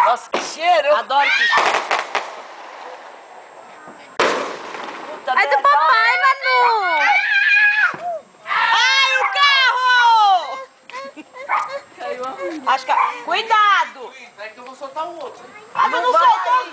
Nossa, que cheiro! Adoro esse cheiro. Ai, do papai, Manu! Ai, o carro! Caiu a... Acho que... Cuidado! É que eu vou soltar o outro. Ah, você não soltou os